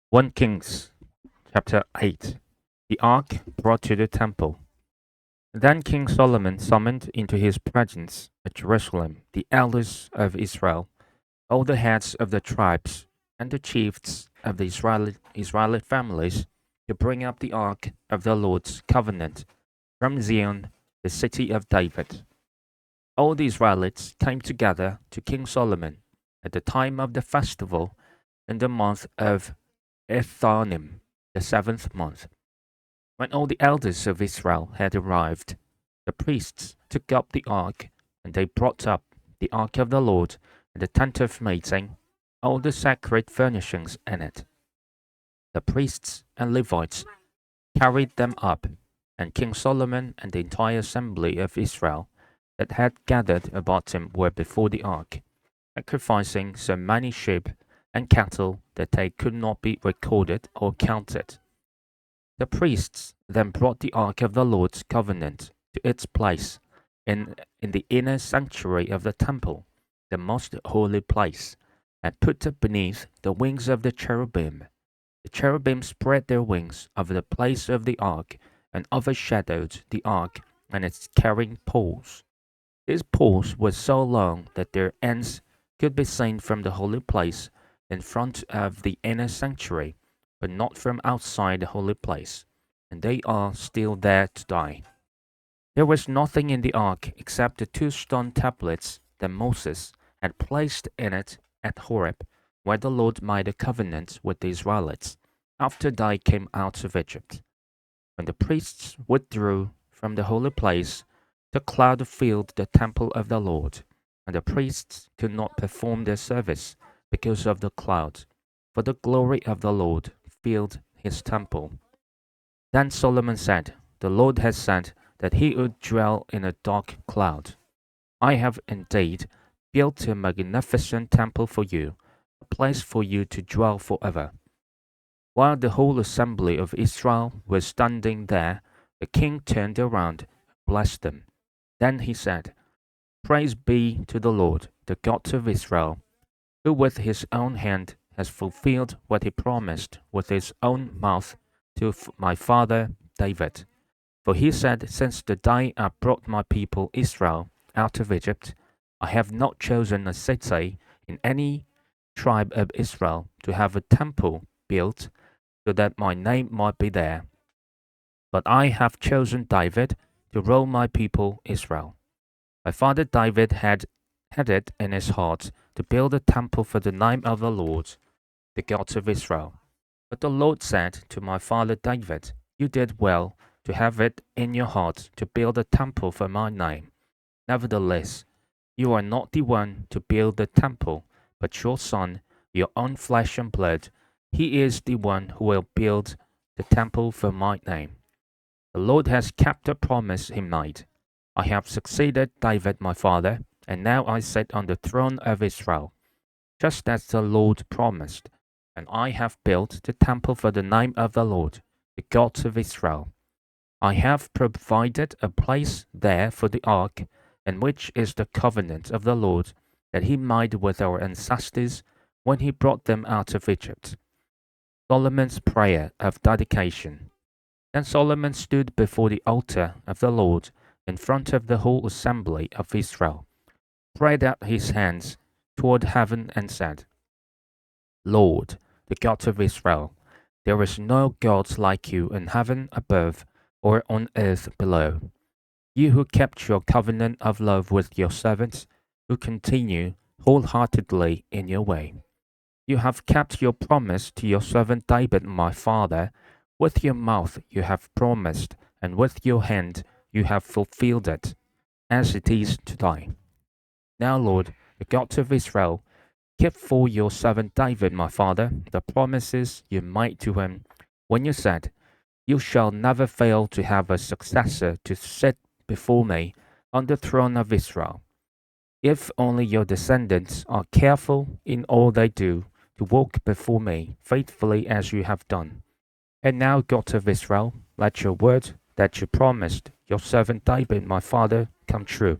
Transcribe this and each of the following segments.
1 Kings chapter 8. The ark brought to the temple. Then King Solomon summoned into his presence at Jerusalem the elders of Israel, all the heads of the tribes, and the chiefs of the Israelite families, to bring up the ark of the Lord's covenant from Zion, the city of David. All the Israelites came together to King Solomon at the time of the festival in the month of Ethanim, the 7th month. When all the elders of Israel had arrived, the priests took up the ark, and they brought up the ark of the Lord and the tent of meeting, all the sacred furnishings in it. The priests and Levites carried them up, and King Solomon and the entire assembly of Israel that had gathered about him were before the ark, sacrificing so many sheep and cattle that they could not be recorded or counted. The priests then brought the ark of the Lord's covenant to its place in the inner sanctuary of the temple, the most holy place, and put it beneath the wings of the cherubim. The cherubim spread their wings over the place of the ark and overshadowed the ark and its carrying poles. These poles were so long that their ends could be seen from the holy place in front of the inner sanctuary, but not from outside the holy place, and they are still there today. There was nothing in the ark except the two stone tablets that Moses had placed in it at Horeb, where the Lord made a covenant with the Israelites after they came out of Egypt. When the priests withdrew from the holy place, the cloud filled the temple of the Lord, and the priests could not perform their service because of the cloud, for the glory of the Lord filled his temple. Then Solomon said, "The Lord has said that he would dwell in a dark cloud. I have indeed built a magnificent temple for you, a place for you to dwell forever." While the whole assembly of Israel was standing there, the king turned around and blessed them. Then he said, "Praise be to the Lord, the God of Israel, who with his own hand has fulfilled what he promised with his own mouth to my father David. For he said, Since the day I brought my people Israel out of Egypt, I have not chosen a city in any tribe of Israel to have a temple built so that my name might be there. But I have chosen David to rule my people Israel. My father David had it in his heart to build a temple for the name of the Lord, the God of Israel. But the Lord said to my father David, You did well to have it in your heart to build a temple for my name. Nevertheless, you are not the one to build the temple, but your son, your own flesh and blood. He is the one who will build the temple for my name. The Lord has kept the promise he made. I have succeeded David my father, and now I sit on the throne of Israel, just as the Lord promised, and I have built the temple for the name of the Lord, the God of Israel. I have provided a place there for the ark, in which is the covenant of the Lord that he made with our ancestors when he brought them out of Egypt. Solomon's prayer of dedication. Then Solomon stood before the altar of the Lord in front of the whole assembly of Israel, spread out his hands toward heaven, and said, Lord, the God of Israel, there is no God like you in heaven above or on earth below. You who kept your covenant of love with your servants, who continue wholeheartedly in your way. You have kept your promise to your servant David my father. With your mouth you have promised, and with your hand you have fulfilled it, as it is today. Now, Lord, the God of Israel, keep for your servant David my father the promises you made to him when you said, You shall never fail to have a successor to sit before me on the throne of Israel. If only your descendants are careful in all they do to walk before me faithfully as you have done. And now, God of Israel, let your word that you promised your servant David my father come true.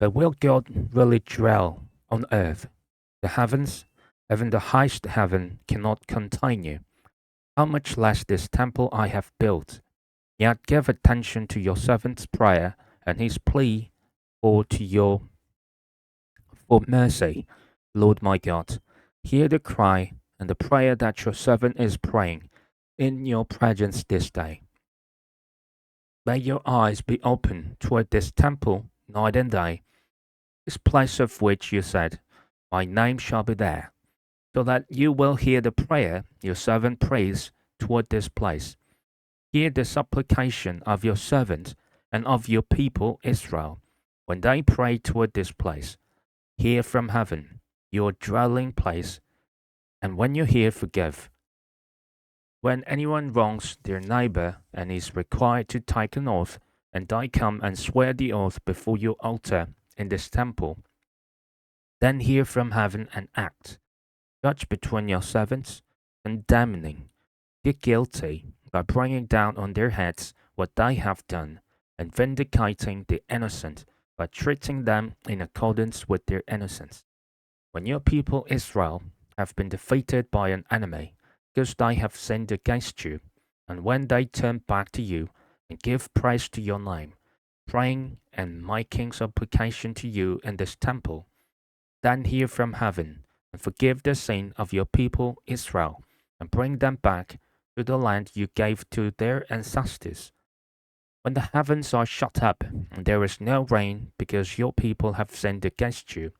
But will God really dwell on earth? The heavens, Even the highest heaven cannot contain you. How much less this temple I have built? Yet give attention to your servant's prayer and his plea for mercy, Lord my God. Hear the cry and the prayer that your servant is praying in your presence this day. May your eyes be open toward this temple night and day, this place of which you said, my name shall be there, so that you will hear the prayer your servant prays toward this place. Hear the supplication of your servant and of your people Israel, when they pray toward this place. Hear from heaven, your dwelling place, and when you hear, forgive. When anyone wrongs their neighbor and is required to take an oath, and they come and swear the oath before your altar in this temple, then hear from heaven and act. Judge between your servants, condemning the guilty by bringing down on their heads what they have done, and vindicating the innocent by treating them in accordance with their innocence. When your people Israel have been defeated by an enemy, because they have sinned against you, and when they turn back to you and give praise to your name, praying and making supplication to you in this temple, then hear from heaven and forgive the sin of your people Israel, and bring them back to the land you gave to their ancestors. When the heavens are shut up and there is no rain because your people have sinned against you,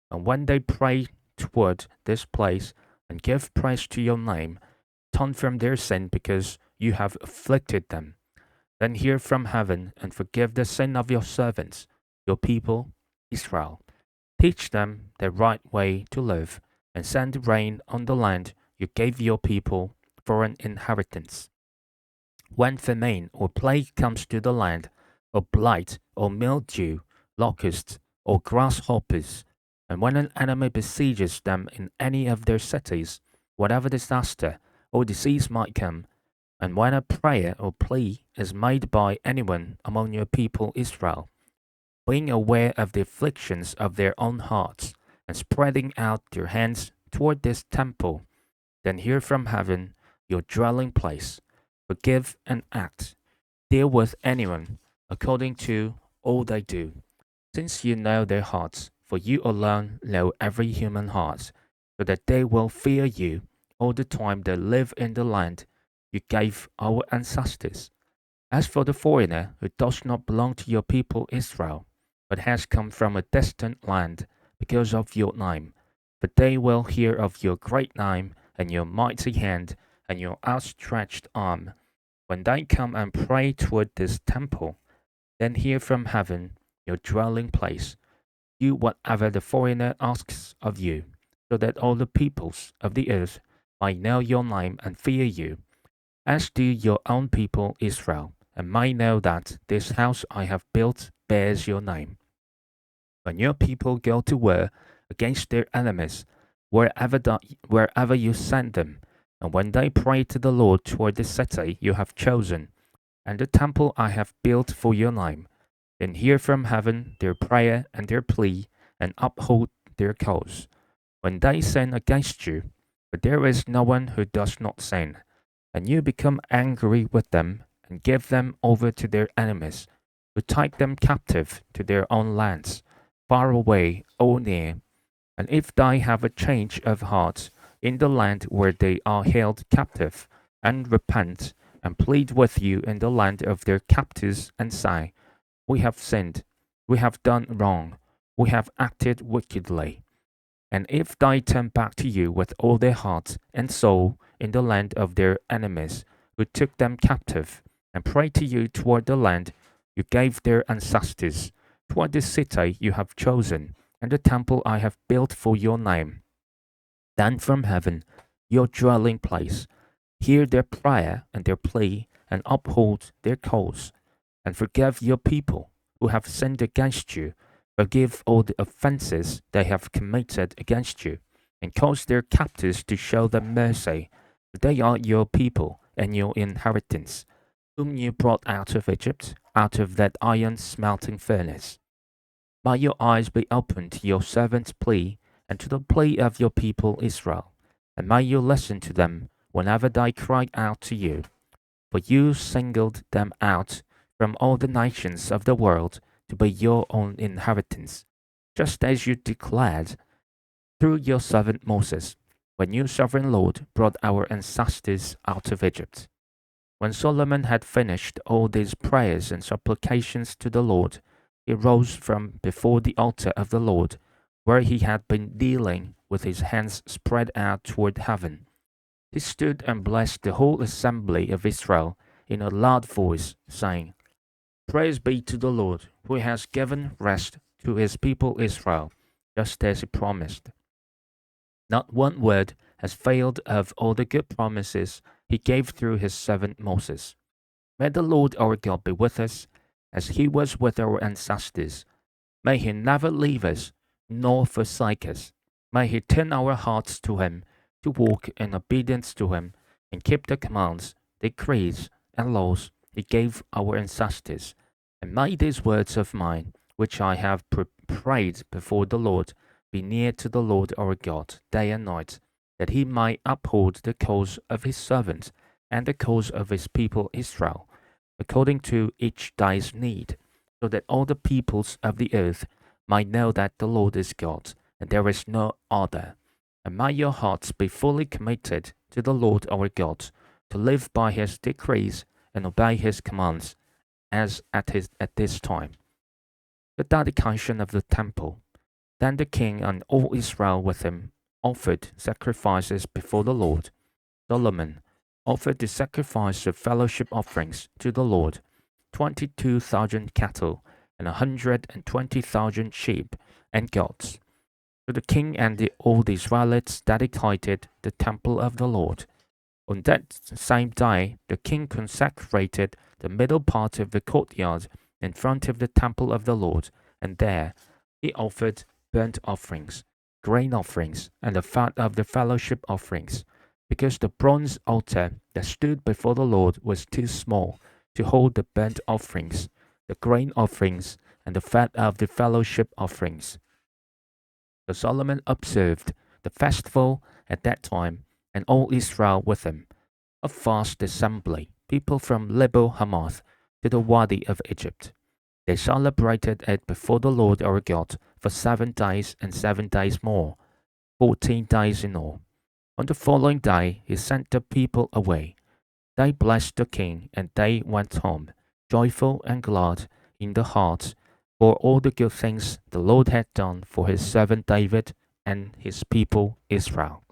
and when they pray toward this place and give praise to your name, turn from their sin because you have afflicted them, then hear from heaven and forgive the sin of your servants, your people Israel. Teach them the right way to live, and send rain on the land you gave your people for an inheritance. When famine or plague comes to the land, or blight, or mildew, locusts, or grasshoppers, and when an enemy besieges them in any of their cities, whatever disaster or disease might come, and when a prayer or plea is made by anyone among your people Israel, being aware of the afflictions of their own hearts, and spreading out their hands toward this temple, then hear from heaven, your dwelling place, forgive and act, deal with anyone according to all they do, since you know their hearts, for you alone know every human heart, so that they will fear you all the time they live in the land you gave our ancestors. As for the foreigner who does not belong to your people Israel, but has come from a distant land because of your name, but they will hear of your great name and your mighty hand and your outstretched arm, when they come and pray toward this temple, then hear from heaven, your dwelling place, do whatever the foreigner asks of you, so that all the peoples of the earth might know your name and fear you, as do your own people Israel, and may know that this house I have built bears your name. When your people go to war against their enemies, wherever you send them, and when they pray to the Lord toward the city you have chosen, and the temple I have built for your name, then hear from heaven their prayer and their plea, and uphold their cause. When they sin against you, but there is no one who does not sin, and you become angry with them, and give them over to their enemies, who take them captive to their own lands, far away or near, and if they have a change of heart in the land where they are held captive, and repent, and plead with you in the land of their captors, and say, we have sinned, we have done wrong, we have acted wickedly. And if they turn back to you with all their heart and soul in the land of their enemies, who took them captive, and pray to you toward the land you gave their ancestors, toward the city you have chosen, and the temple I have built for your name, then from heaven, your dwelling place, hear their prayer and their plea, and uphold their cause, and forgive your people who have sinned against you. Forgive all the offenses they have committed against you, and cause their captors to show them mercy. For they are your people and your inheritance, whom you brought out of Egypt, out of that iron smelting furnace. May your eyes be open to your servant's plea, and to the plea of your people Israel, and may you listen to them whenever they cry out to you. For you singled them out from all the nations of the world to be your own inheritance, just as you declared through your servant Moses, when you, sovereign Lord, brought our ancestors out of Egypt. When Solomon had finished all these prayers and supplications to the Lord, he rose from before the altar of the Lord, where he had been kneeling with his hands spread out toward heaven. He stood and blessed the whole assembly of Israel in a loud voice, saying, Praise be to the Lord, who has given rest to his people Israel, just as he promised. Not one word has failed of all the good promises he gave through his servant Moses. May the Lord our God be with us, as he was with our ancestors. May he never leave us, nor forsake us. May he turn our hearts to him, to walk in obedience to him, and keep the commands, decrees, and laws he gave our ancestors. And may these words of mine, which I have prayed before the Lord, be near to the Lord our God day and night, that he may uphold the cause of his servants and the cause of his people Israel, according to each day's need, so that all the peoples of the earth might know that the Lord is God, and there is no other. And may your hearts be fully committed to the Lord our God, to live by his decrees and obey his commands, as at this time. The dedication of the temple. Then the king and all Israel with him offered sacrifices before the Lord. Solomon offered the sacrifice of fellowship offerings to the Lord, 22,000 cattle and 120,000 sheep and goats. So the king and all the Israelites dedicated the temple of the Lord. On that same day, the king consecrated the middle part of the courtyard in front of the temple of the Lord, and there he offered burnt offerings, grain offerings, and the fat of the fellowship offerings, because the bronze altar that stood before the Lord was too small to hold the burnt offerings, the grain offerings, and the fat of the fellowship offerings. So Solomon observed the festival at that time, and all Israel with him, a vast assembly, people from Lebo Hamath to the Wadi of Egypt. They celebrated it before the Lord our God for 7 days and 7 days more, 14 days in all. On the following day he sent the people away. They blessed the king, and they went home, joyful and glad in the heart, for all the good things the Lord had done for his servant David and his people Israel.